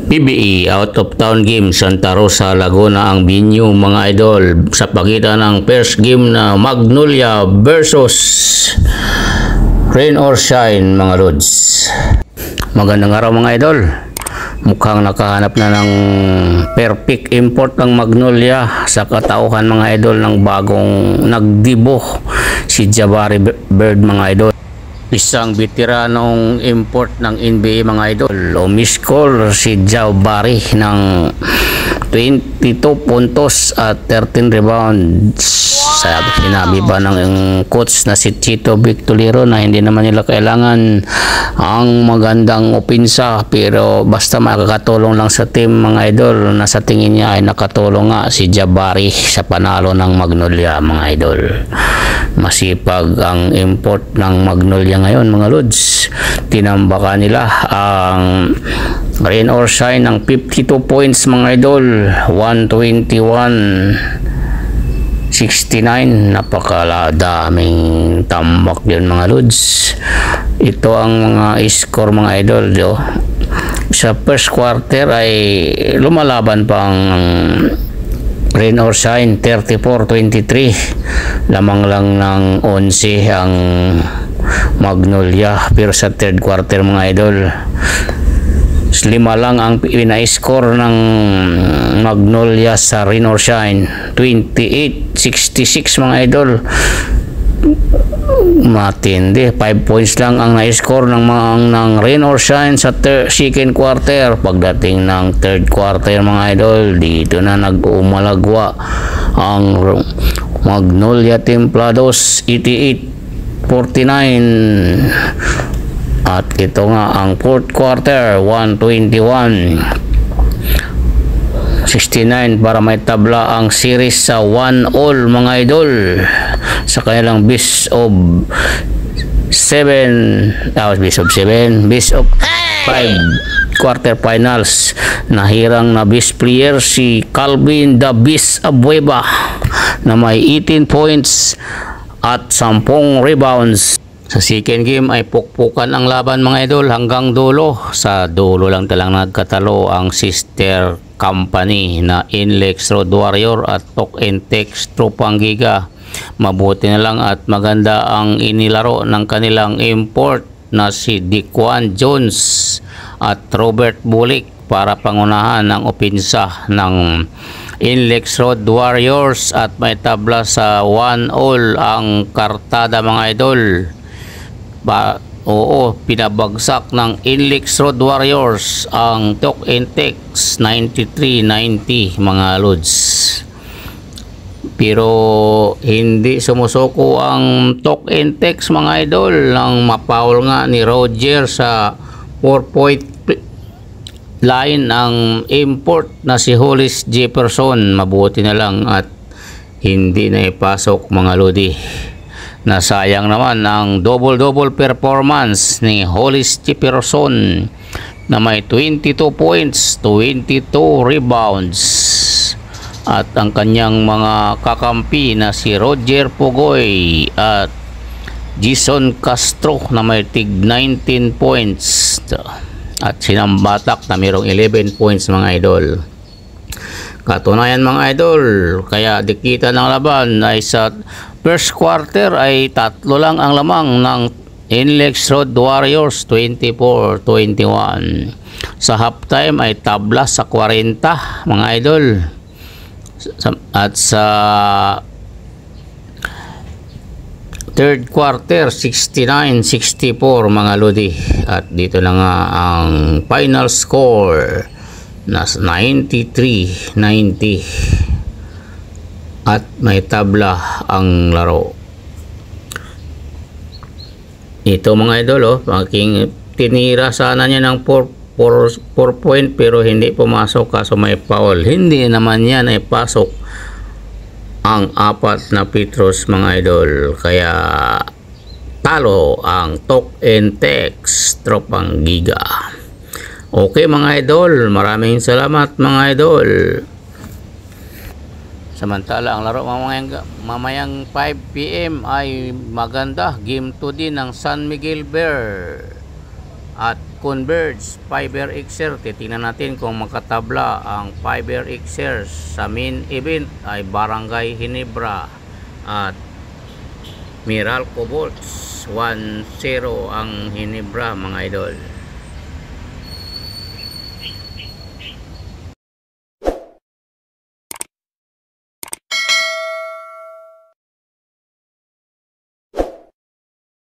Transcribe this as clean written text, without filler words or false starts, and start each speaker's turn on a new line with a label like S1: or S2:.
S1: PBE Out of Town Game Santa Rosa, Laguna ang venue mga idol sa pagitan ng first game na Magnolia versus Rain or Shine mga lods. Magandang araw mga idol. Mukhang nakahanap na ng perfect import ng Magnolia sa katauhan mga idol ng bagong nagdibo si Jabari Bird mga idol. Isang veteranong import ng NBA mga idol. Umiscore si Jabari ng 22 puntos at 13 rebounds. Sinabi pa ng coach na si Chito Victolero na hindi naman nila kailangan ang magandang opensa, pero basta makakatulong lang sa team mga idol, na sa tingin niya ay nakatulong nga si Jabari sa panalo ng Magnolia mga idol. Masipag ang import ng Magnolia ngayon mga lods. Tinambakan nila ang Rain or Shine ng 52 points mga idol, 121-69. Napakaladaming tambak yun mga lods. Ito ang mga score mga idol. Sa first quarter ay lumalaban pang Rain or Shine 34-23. Lamang lang ng 11 ang Magnolia, pero sa third quarter mga idol 5 lang ang pina-score ng Magnolia sa Rain or Shine. 28-66 mga idol. Matindi. 5 points lang ang na-score ng Rain or Shine sa second quarter. Pagdating ng third quarter mga idol, dito na nag-umalagwa ang Magnolia Templados, 88-49. At ito nga ang fourth quarter, 121-69 para may tabla ang series sa 1-all mga idol sa kanilang best of 5 quarterfinals. Nahirang na best player si Calvin the Beast Abueva na may 18 points at 10 rebounds. Sa second game ay pukpukan ang laban mga idol hanggang dulo. Sa dulo lang talang nagkatalo ang sister company na Inlex Road Warrior at Talk and Text Tropang Giga. Mabuti na lang at maganda ang inilaro ng kanilang import na si Dequan Jones at Robert Bulik para pangunahan ng opensa ng Inlex Road Warriors at may tabla sa 1-all ang kartada mga idol. Pinabagsak ng Inlex Road Warriors ang Talk and Text 93-90 mga lods. Pero hindi sumusuko ang Talk and Text mga idol nang mapaul nga ni Roger sa 4-point line ang import na si Hollis Jefferson. Mabuti na lang at hindi na ipasok mga lodi. Nasayang naman ang double-double performance ni Hollis Jefferson na may 22 points, 22 rebounds. At ang kanyang mga kakampi na si Roger Pugoy at Jason Castro na may tig 19 points. At sinambatak na mayroong 11 points mga idol. Katunayan mga idol, kaya dikita ng laban ay sa first quarter ay 3 lang ang lamang ng Inlex Road Warriors, 24-21. Sa halftime ay tabla sa 40 mga idol. At sa third quarter 69-64 mga lodi. At dito na nga ang final score na 93-90 at may tabla ang laro. Ito mga idol aking tinira sana niya ng 4 point pero hindi pumasok kaso may foul. Hindi naman yan ay pasok ang 4 na Petros mga idol, kaya talo ang Talk and Text Tropang Giga. Okay mga idol, maraming salamat mga idol. Samantala ang laro mamayang 5 PM ay maganda. Game 2 din ng San Miguel Bear At Converge Fiber Xer, titingnan natin kung makatabla ang Fiber Xer. Sa main event ay Barangay Ginebra at Meralco Bolts. 1-0 ang Ginebra mga idol.